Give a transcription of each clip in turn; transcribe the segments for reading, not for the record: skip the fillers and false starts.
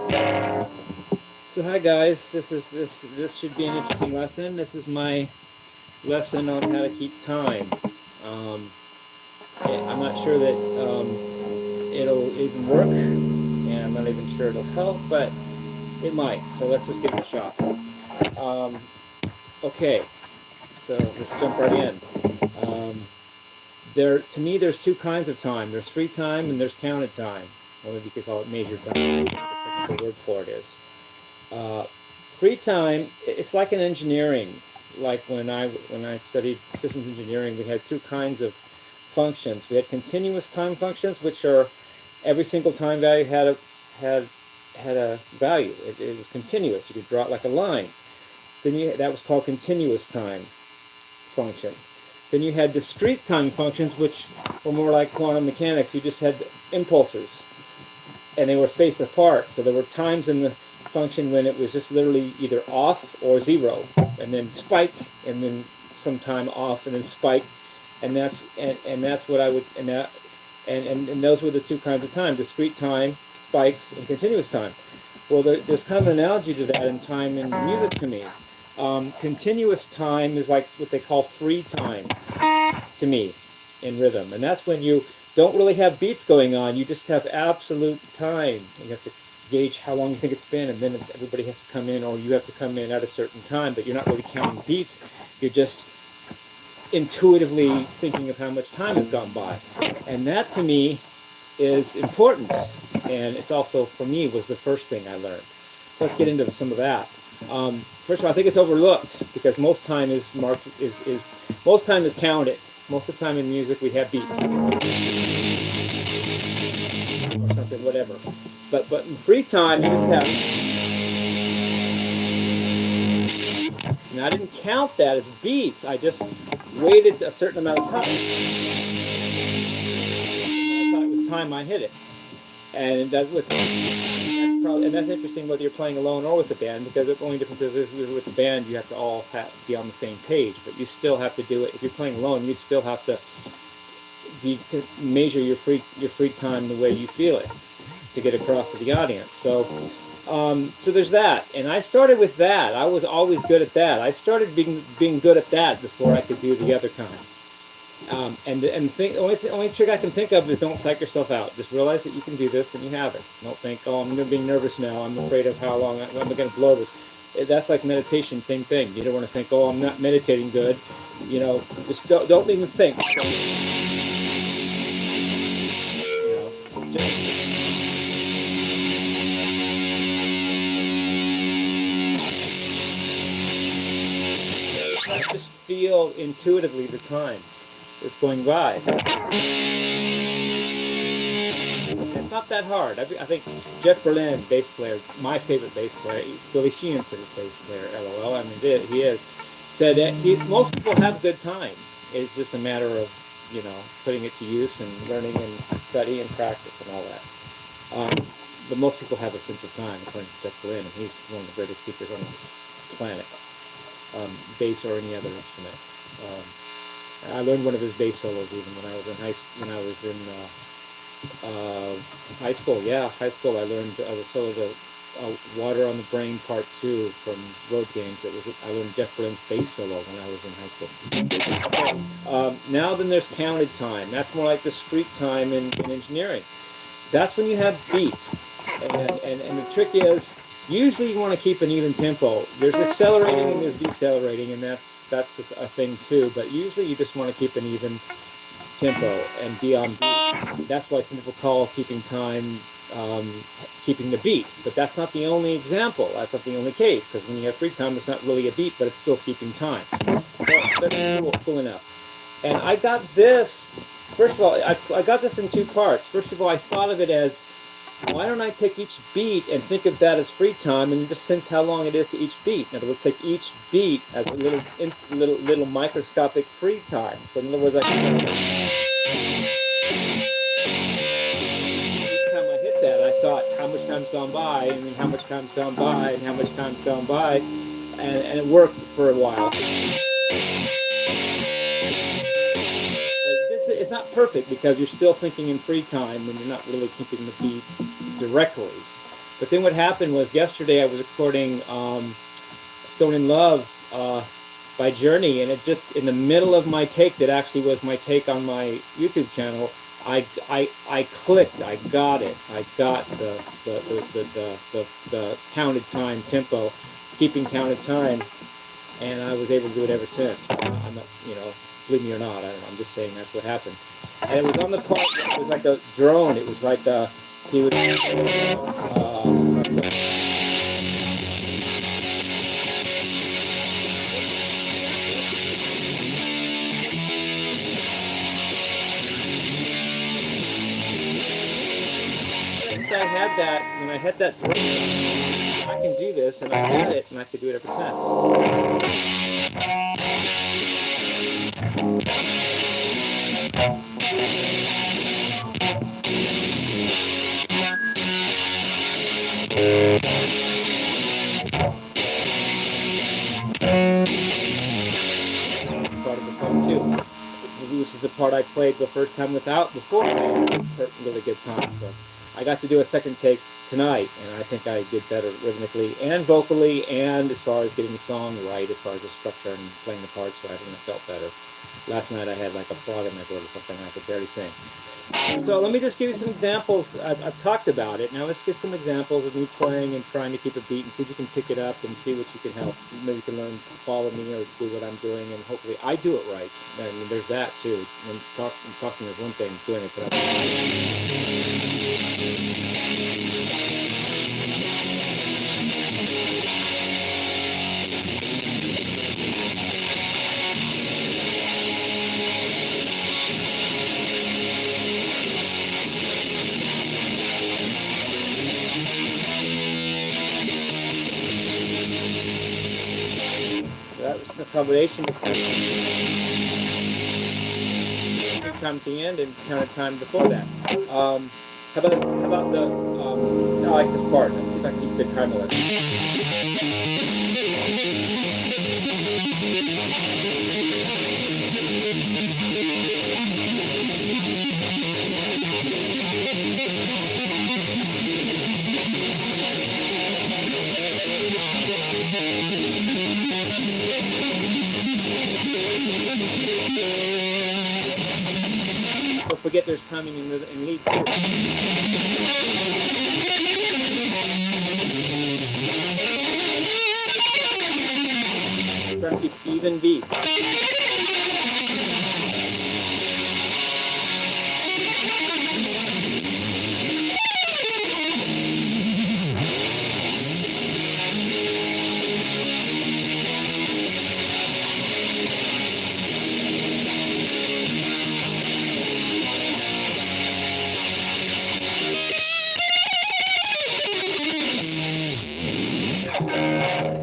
So hi guys, this should be an interesting lesson. This is my lesson on how to keep time. Um, I'm not sure that it'll even work, and I'm not even sure it'll help, but it might. So let's just give it a shot. Um, okay, so let's jump right in. Um, to me, there's two kinds of time. There's free time and there's counted time. Or maybe you could call it measured time. I think the technical word for it is. Free time, it's like in engineering. Like when I studied systems engineering, we had two kinds of functions. We had continuous time functions, which are every single time value had had a value. It was continuous. You could draw it like a line. That was called continuous time function. Then you had discrete time functions, which were more like quantum mechanics. You just had impulses, and they were spaced apart. So there were times in the function when it was just literally either off or zero, and then spike, and then some time off, and then spike, and that's what I would and those were the two kinds of time: discrete time, spikes, and continuous time. Well, there's kind of an analogy to that in time in music to me. Continuous time is like what they call free time to me in rhythm, and that's when you don't really have beats going on. You just have absolute time. You have to gauge how long you think it's been, and then everybody has to come in, or you have to come in at a certain time, but you're not really counting beats. You're just intuitively thinking of how much time has gone by. And that to me is important. And it's also, for me, was the first thing I learned. So let's get into some of that. First of all, I think it's overlooked because most time is marked most time is counted. Most of the time in music we have beats or something, whatever. But in free time you just have. And I didn't count that as beats. I just waited a certain amount of time. I thought it was time I hit it. And that's interesting whether you're playing alone or with a band, because the only difference is with the band you have to all be on the same page, but you still have to do it. If you're playing alone, you still have to measure your free time the way you feel it to get across to the audience. So there's that, and I started with that. I was always good at that. I started being good at that before I could do the other kind. The only trick I can think of is don't psych yourself out. Just realize that you can do this, and you have it. Don't think, oh, I'm being nervous now. I'm afraid of how long I'm going to blow this. That's like meditation, same thing. You don't want to think, oh, I'm not meditating good. You know, just don't even think. Just feel intuitively the time that's going by. It's not that hard. I think Jeff Berlin, bass player, my favorite bass player, Billy Sheehan's favorite bass player, LOL, I mean, he is, said that most people have good time. It's just a matter of, putting it to use and learning and study and practice and all that. But most people have a sense of time, according to Jeff Berlin, and he's one of the greatest teachers on this planet. Bass or any other instrument. I learned one of his bass solos even when I was in high school. Yeah, high school. I learned a solo to "Water on the Brain" Part 2 from Road Games. I learned Jeff Berlin's bass solo when I was in high school. Okay. Now then, there's counted time. That's more like discrete time in engineering. That's when you have beats, and the trick is, usually you want to keep an even tempo. There's accelerating and there's decelerating, and that's a thing too. But usually you just want to keep an even tempo and be on beat. That's why some people call keeping time keeping the beat. But that's not the only example. That's not the only case, because when you have free time, it's not really a beat, but it's still keeping time. But cool enough. And I got this. First of all, I got this in two parts. First of all, I thought of it as, why don't I take each beat and think of that as free time, and just sense how long it is to each beat? In other words, take each beat as a little microscopic free time. So in other words, each time I hit that, I thought, how much time's gone by, and then how much time's gone by, and how much time's gone by, and it worked for a while. It's not perfect because you're still thinking in free time when you're not really keeping the beat directly. But then what happened was yesterday I was recording Stone in Love by Journey, and it just, in the middle of my take that actually was my take on my YouTube channel, I clicked, I got it. I got the counted time tempo, keeping counted time, and I was able to do it ever since. I'm not, you know, believe me or not, I'm just saying that's what happened. And it was on the part, it was like a drone, it was like he was, once I had that, when I had that drone, I can do this, and I had it, and I could do it ever since. Part of the song too. This is the part I played the first time before I had a really good time. So I got to do a second take tonight, and I think I did better rhythmically and vocally, and as far as getting the song right, as far as the structure and playing the parts right, and I felt better. Last night I had like a frog in my throat or something, and I could barely sing. So let me just give you some examples. I've talked about it. Now let's get some examples of me playing and trying to keep a beat and see if you can pick it up and see what you can help. Maybe you can learn, follow me, or do what I'm doing, and hopefully I do it right. I mean, there's that too. When talking is one thing, doing it's another. That was the combination before. Time at the end and counted time before that. How about the? I like this part. Let's see if I can keep good time on it. Don't forget there's timing in lead too. Try to keep even beats.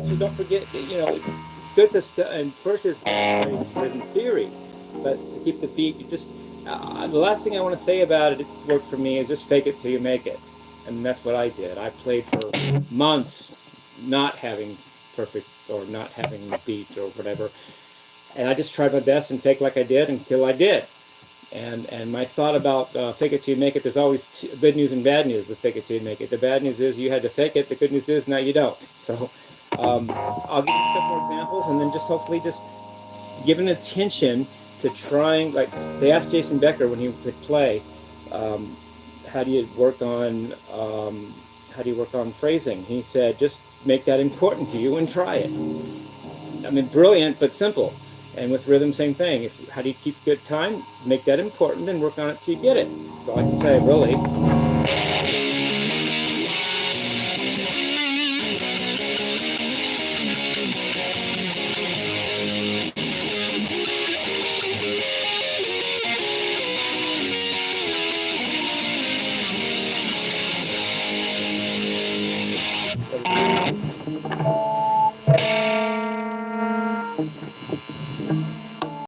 So don't forget that, you know, it's good to and first is studying rhythm theory, but to keep the beat, you just the last thing I want to say about it, it worked for me, is just fake it till you make it, and that's what I did. I played for months not having perfect or not having the beat or whatever, and I just tried my best and fake like I did until I did. And my thought about fake it till you make it, there's always good news and bad news with fake it till you make it. The bad news is you had to fake it. The good news is now you don't. So I'll give you a couple more examples, and then just hopefully just give an attention to trying, like they asked Jason Becker when he would play, how do you work on phrasing? He said, just make that important to you and try it. I mean, brilliant, but simple. And with rhythm, same thing. How do you keep good time? Make that important and work on it till you get it. That's all I can say, really.